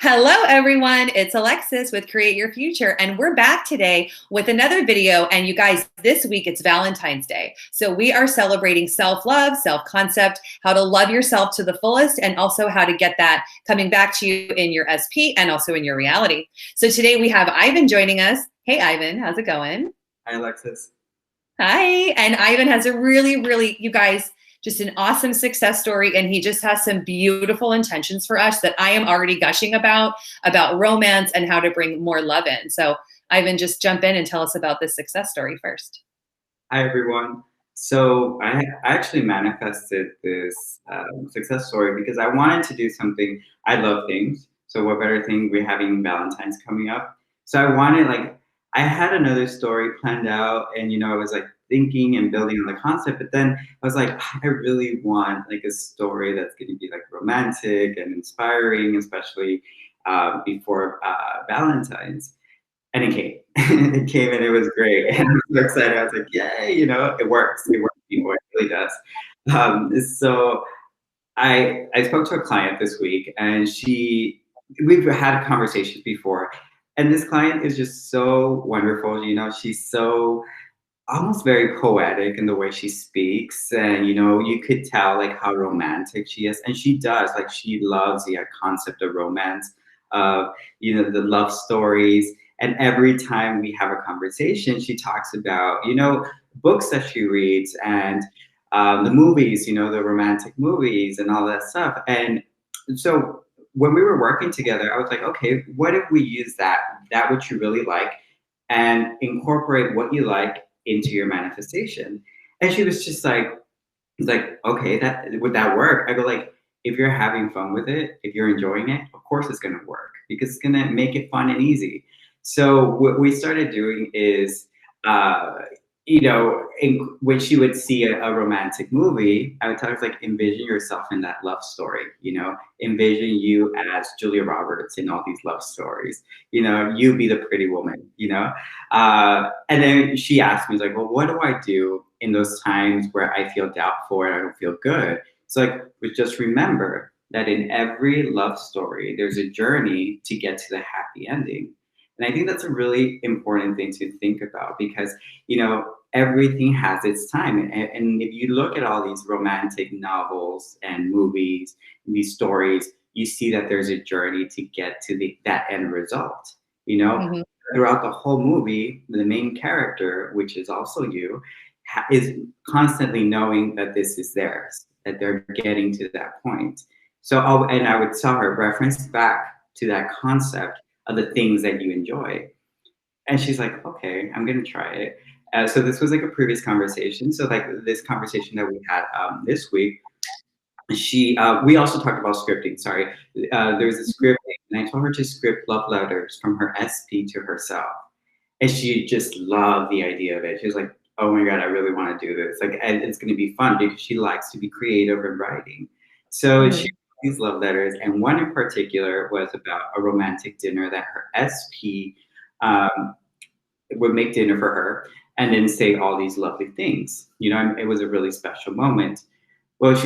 Hello, everyone. It's Alexis with Create Your Future, and we're back today with another video. And you guys, this week it's Valentine's Day. So we are celebrating self-love, self-concept, how to love yourself to the fullest, and also how to get that coming back to you in your SP and also in your reality. So today we have Ivan joining us. Hey, Ivan, how's it going? Hi, Alexis. Hi. And Ivan has a really, you guys, just an awesome success story, and he just has some beautiful intentions for us that I am already gushing about romance and how to bring more love in. So Ivan, just jump in and tell us about this success story first. Hi, everyone. So I actually manifested this success story because I wanted to do something. I love things. So what better thing, we're having Valentine's coming up. So I wanted, I had another story planned out, and, I was thinking and building on the concept, but then I was like, I really want a story that's going to be romantic and inspiring, especially before Valentine's. And it came. It came and it was great. And I was so excited. I was like, yay, it works. It works, people. It really does. So I spoke to a client this week, and we've had conversations before, and this client is just so wonderful. She's so almost very poetic in the way she speaks, and you could tell how romantic she is, and she does. She loves the concept of romance, of the love stories. And every time we have a conversation, she talks about books that she reads, and the movies, the romantic movies and all that stuff. And so when we were working together, I was like, okay, what if we use that what you really like, and incorporate what you like into your manifestation? And she was just okay, would that work? I go, if you're having fun with it, if you're enjoying it, of course it's going to work, because it's going to make it fun and easy. So what we started doing is, when she would see a romantic movie, I would tell her, envision yourself in that love story, envision you as Julia Roberts in all these love stories, you be the pretty woman, and then she asked me, well, what do I do in those times where I feel doubtful and I don't feel good? So just remember that in every love story, there's a journey to get to the happy ending. And I think that's a really important thing to think about, because, everything has its time. And if you look at all these romantic novels and movies, and these stories, you see that there's a journey to get to that end result. Mm-hmm. Throughout the whole movie, the main character, which is also you, is constantly knowing that this is theirs, that they're getting to that point. So, I would tell her, reference back to that concept of the things that you enjoy. And she's like, okay, I'm going to try it. So this was a previous conversation. So this conversation that we had this week, we also talked about scripting. Sorry. There was a scripting, and I told her to script love letters from her SP to herself. And she just loved the idea of it. She was like, oh my God, I really want to do this. And it's going to be fun, because she likes to be creative in writing. So she wrote these love letters, and one in particular was about a romantic dinner that her SP would make dinner for her, and then say all these lovely things. It was a really special moment. Well,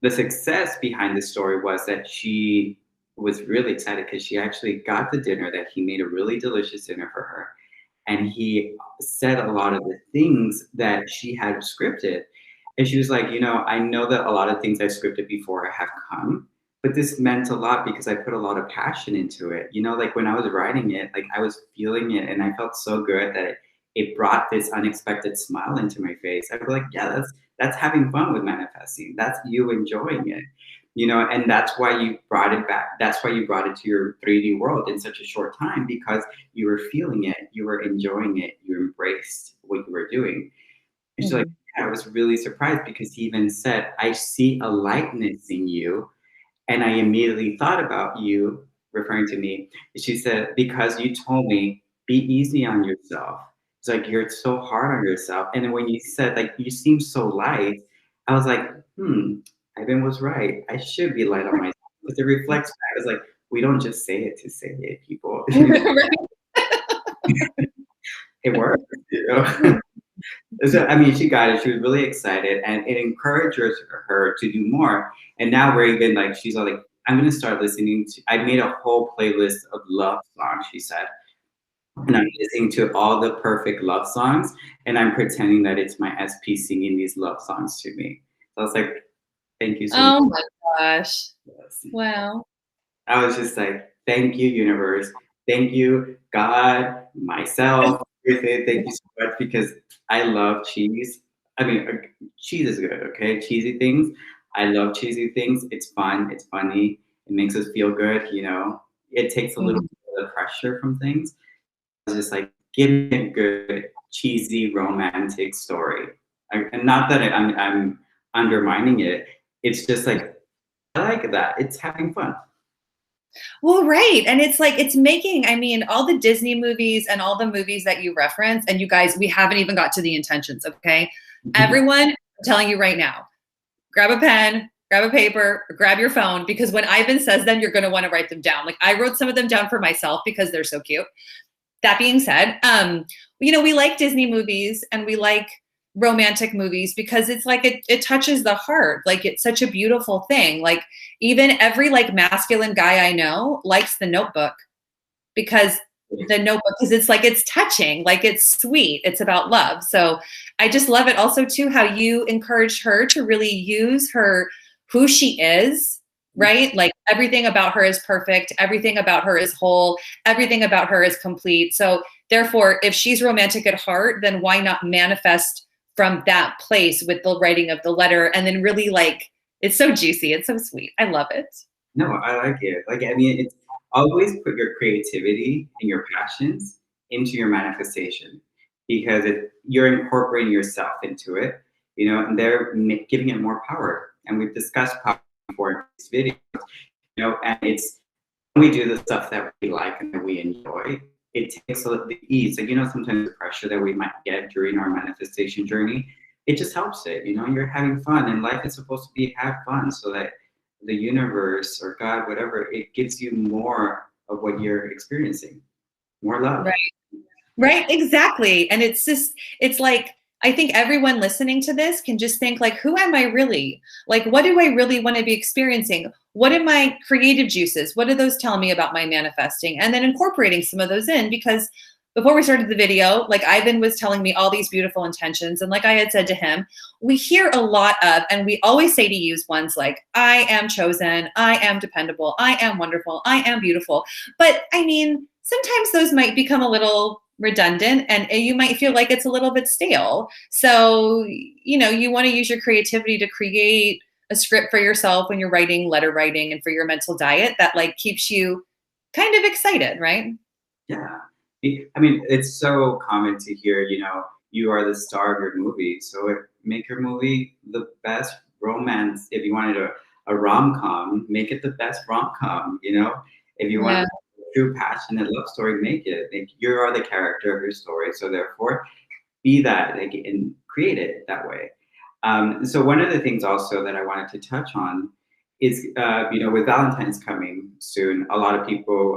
the success behind this story was that she was really excited, because she actually got the dinner, that he made a really delicious dinner for her. And he said a lot of the things that she had scripted. And she was like, I know that a lot of things I scripted before have come, but this meant a lot because I put a lot of passion into it. When I was writing it, I was feeling it, and I felt so good that it brought this unexpected smile into my face. I was like, yeah, that's having fun with manifesting. That's you enjoying it, and that's why you brought it back. That's why you brought it to your 3D world in such a short time, because you were feeling it, you were enjoying it, you embraced what you were doing. And she's like, I was really surprised, because he even said, I see a lightness in you. And I immediately thought about you, referring to me. She said, because you told me, be easy on yourself. It's you're so hard on yourself. And then when you said, you seem so light, I was like, Ivan was right. I should be light on myself. But it reflects back. It's we don't just say it to say it, people. It works, So, she got it. She was really excited, and it encouraged her to do more. And now we're even she's all I'm going to start listening to, I made a whole playlist of love songs, she said. And I'm listening to all the perfect love songs, and I'm pretending that it's my SP singing these love songs to me. So I was like, thank you so much. Oh my gosh. Wow. I was just like, thank you, universe. Thank you, God, myself, everything. Thank you so much, because I love cheese. I mean, cheese is good, okay? Cheesy things. I love cheesy things. It's fun. It's funny. It makes us feel good, you know? It takes a little bit of the pressure from things. I was just like, give me a good, cheesy, romantic story. And not that I'm undermining it. It's just like, I like that. It's having fun. Well, right. And it's like, it's making, I mean, all the Disney movies and all the movies that you reference, and you guys, we haven't even got to the intentions, okay? Everyone, I'm telling you right now, grab a pen, grab a paper, or grab your phone, because when Ivan says them, you're going to want to write them down. Like, I wrote some of them down for myself because they're so cute. That being said, you know, we like Disney movies and we like romantic movies because it's like it touches the heart. Like, it's such a beautiful thing. Like, even every like masculine guy I know likes The Notebook, because it's like, it's touching, like it's sweet, it's about love. So I just love it also too how you encourage her to really use her, who she is, right? Like, everything about her is perfect, everything about her is whole, everything about her is complete. So therefore, if she's romantic at heart, then why not manifest from that place with the writing of the letter? And then really, like, it's so juicy, it's so sweet. I love it. No, I like it. Like, I mean, it's always put your creativity and your passions into your manifestation, because you're incorporating yourself into it, you know, and they're giving it more power. And we've discussed power before in this video, you know, and it's when we do the stuff that we like and that we enjoy, it takes the ease. Like, you know, sometimes the pressure that we might get during our manifestation journey, it just helps it. You know, you're having fun, and life is supposed to be have fun, so that the universe or God, whatever, it gives you more of what you're experiencing, more love. Right, exactly. And it's just, it's like, I think everyone listening to this can just think like, who am I really? Like, what do I really want to be experiencing? What are my creative juices? What do those tell me about my manifesting? And then incorporating some of those in, because before we started the video, like, Ivan was telling me all these beautiful intentions. And like I had said to him, we hear a lot of, and we always say to use ones like, I am chosen, I am dependable, I am wonderful, I am beautiful. But I mean, sometimes those might become a little redundant, and you might feel like it's a little bit stale. So, you know, you want to use your creativity to create a script for yourself when you're writing letter writing, and for your mental diet that like keeps you kind of excited, right? Yeah. I mean, it's so common to hear, you know, you are the star of your movie. So make your movie the best romance. If you wanted a rom-com, make it the best rom-com, you know? If you want a true passionate love story, make it. Like, you are the character of your story. So therefore, be that, like, and create it that way. So one of the things also that I wanted to touch on is, you know, with Valentine's coming soon, a lot of people,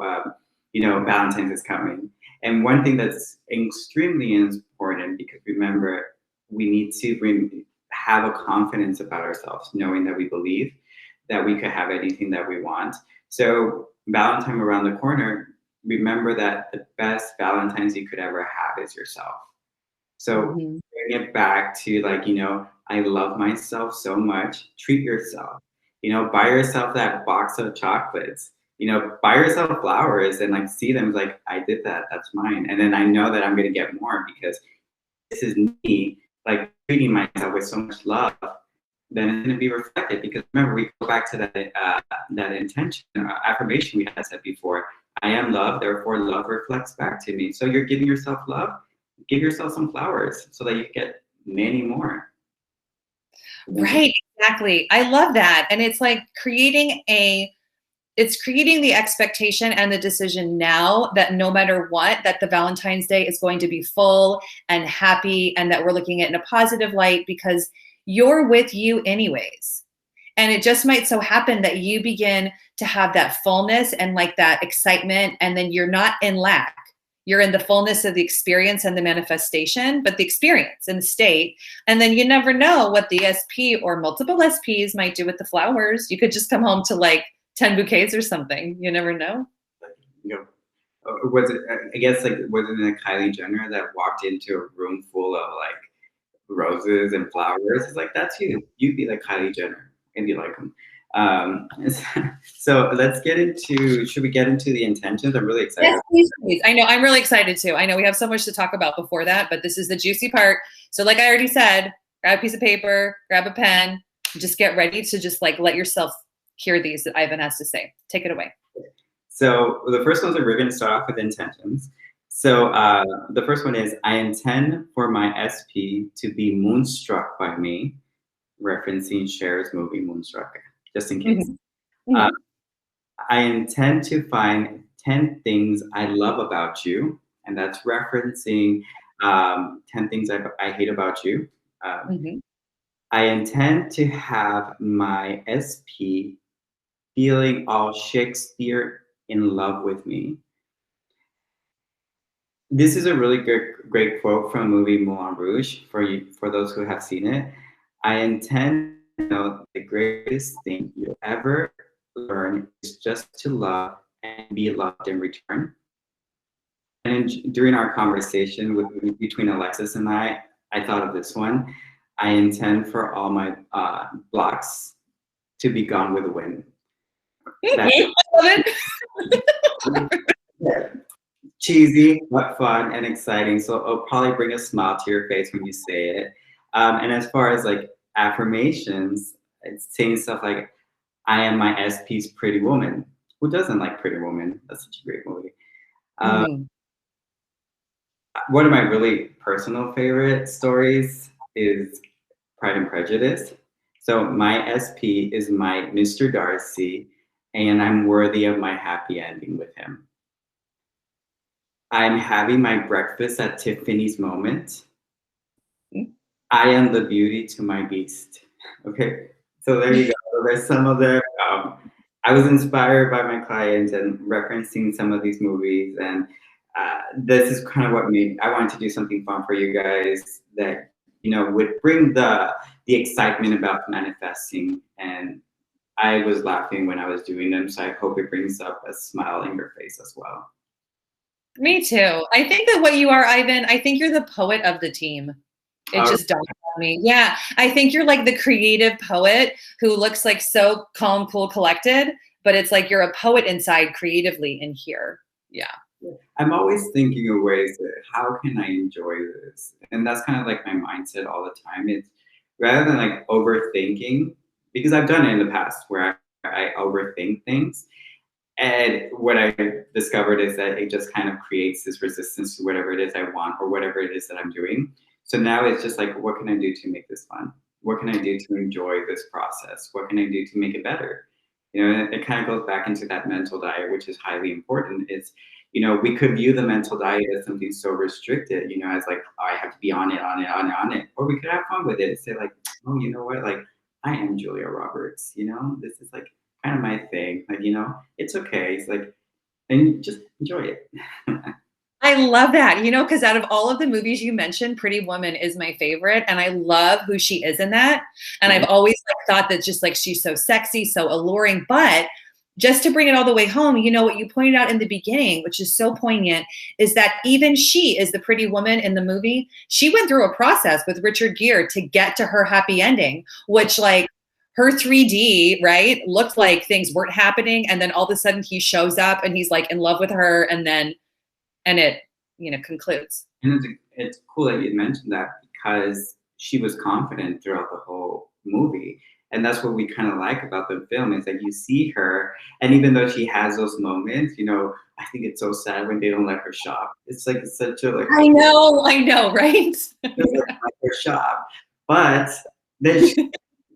you know, Valentine's is coming. And one thing that's extremely important, because remember, we need to have a confidence about ourselves, knowing that we believe that we could have anything that we want. So Valentine around the corner, remember that the best Valentine's you could ever have is yourself. So bring it back to, like, you know, I love myself so much. Treat yourself. You know, buy yourself that box of chocolates. You know, buy yourself flowers and like see them like, I did that. That's mine. And then I know that I'm gonna get more, because this is me, like, treating myself with so much love. Then it's gonna be reflected. Because remember, we go back to that intention affirmation we had said before. I am love, therefore love reflects back to me. So you're giving yourself love. Give yourself some flowers so that you get many more. Right, exactly. I love that. And it's like creating the expectation and the decision now that no matter what, that the Valentine's Day is going to be full and happy, and that we're looking at it in a positive light, because you're with you anyways. And it just might so happen that you begin to have that fullness and like that excitement, and then you're not in lack. You're in the fullness of the experience and the manifestation, but the experience and the state. And then you never know what the SP or multiple SPs might do with the flowers. You could just come home to like 10 bouquets or something. You never know. You know, was it? I guess like was it a Kylie Jenner that walked into a room full of like roses and flowers? It's like that's you. You'd be like Kylie Jenner and you like them. Um, so let's get into. Should we get into the intentions? I'm really excited. Yes, please, please. I know I'm really excited too. I know we have so much to talk about before that, but this is the juicy part. So, like I already said, grab a piece of paper, grab a pen, just get ready to just like let yourself hear these that Ivan has to say. Take it away. So the first ones are we're going to start off with intentions. So the first one is I intend for my SP to be moonstruck by me, referencing Cher's movie Moonstruck, just in case. Mm-hmm. I intend to find 10 things I love about you, and that's referencing 10 things I hate about you. I intend to have my SP feeling all Shakespeare in love with me. This is a really great quote from the movie Moulin Rouge for those who have seen it. I intend to know the greatest thing you'll ever learn is just to love and be loved in return. And during our conversation between Alexis and I thought of this one. I intend for all my blocks to be gone with the wind. I love it. Cheesy, but fun and exciting. So it'll probably bring a smile to your face when you say it. And as far as like affirmations, it's saying stuff like, I am my SP's Pretty Woman. Who doesn't like Pretty Woman? That's such a great movie. One of my really personal favorite stories is Pride and Prejudice. So my SP is my Mr. Darcy, and I'm worthy of my happy ending with him. I'm having my breakfast at Tiffany's moment. I am the beauty to my beast. Okay, so there you go. There's some of the. I was inspired by my clients and referencing some of these movies, and this is kind of what made I wanted to do something fun for you guys that would bring the excitement about manifesting. And I was laughing when I was doing them, so I hope it brings up a smile in your face as well. Me too. I think that what you are, Ivan, I think you're the poet of the team. It just dawned on me. Yeah, I think you're like the creative poet who looks like so calm, cool, collected, but it's like you're a poet inside creatively in here. Yeah. I'm always thinking of ways that how can I enjoy this? And that's kind of like my mindset all the time. It's rather than like overthinking, because I've done it in the past where I overthink things. And what I discovered is that it just kind of creates this resistance to whatever it is I want or whatever it is that I'm doing. So now it's just like, what can I do to make this fun? What can I do to enjoy this process? What can I do to make it better? And it kind of goes back into that mental diet, which is highly important. It's, we could view the mental diet as something so restricted, as like, oh, I have to be on it. Or we could have fun with it and say like, oh, you know what? Like, I am Julia Roberts, this is like, kind of my thing, like it's okay. It's like, and just enjoy it. I love that, because out of all of the movies you mentioned, Pretty Woman is my favorite, and I love who she is in that. And I've always thought that just like she's so sexy, so alluring. But just to bring it all the way home, what you pointed out in the beginning, which is so poignant, is that even she is the pretty woman in the movie. She went through a process with Richard Gere to get to her happy ending, which like. Her 3D, right, looked like things weren't happening. And then all of a sudden he shows up and he's like in love with her. And it, concludes. And it's cool that you mentioned that because she was confident throughout the whole movie. And that's what we kind of like about the film is that you see her. And even though she has those moments, I think it's so sad when they don't let her shop. It's like, it's such a like. I know, right? Let her shop. But then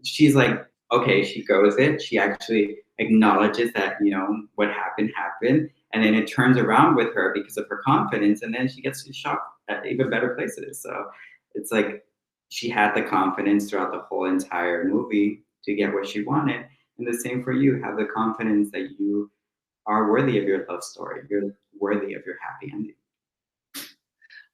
she's like, okay, she goes it. She actually acknowledges that, what happened. And then it turns around with her because of her confidence. And then she gets to shop at even better places. So it's like she had the confidence throughout the whole entire movie to get what she wanted. And the same for you. Have the confidence that you are worthy of your love story. You're worthy of your happy ending.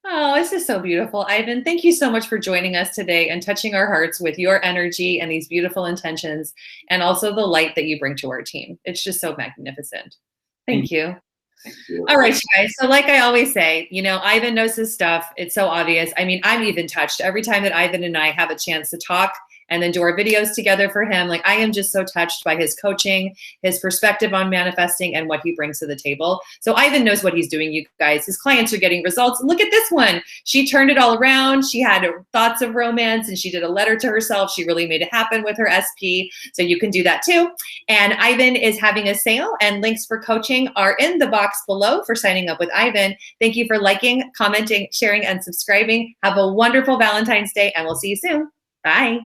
Oh, this is so beautiful. Ivan, thank you so much for joining us today and touching our hearts with your energy and these beautiful intentions and also the light that you bring to our team. It's just so magnificent. Thank you. Thank you. All right, you guys. So like I always say, Ivan knows his stuff. It's so obvious. I mean, I'm even touched every time that Ivan and I have a chance to talk and then do our videos together for him. Like, I am just so touched by his coaching, his perspective on manifesting, and what he brings to the table. So Ivan knows what he's doing, you guys. His clients are getting results. Look at this one. She turned it all around. She had thoughts of romance and she did a letter to herself. She really made it happen with her SP. So you can do that too. And Ivan is having a sale, and links for coaching are in the box below for signing up with Ivan. Thank you for liking, commenting, sharing, and subscribing. Have a wonderful Valentine's Day, and we'll see you soon. Bye.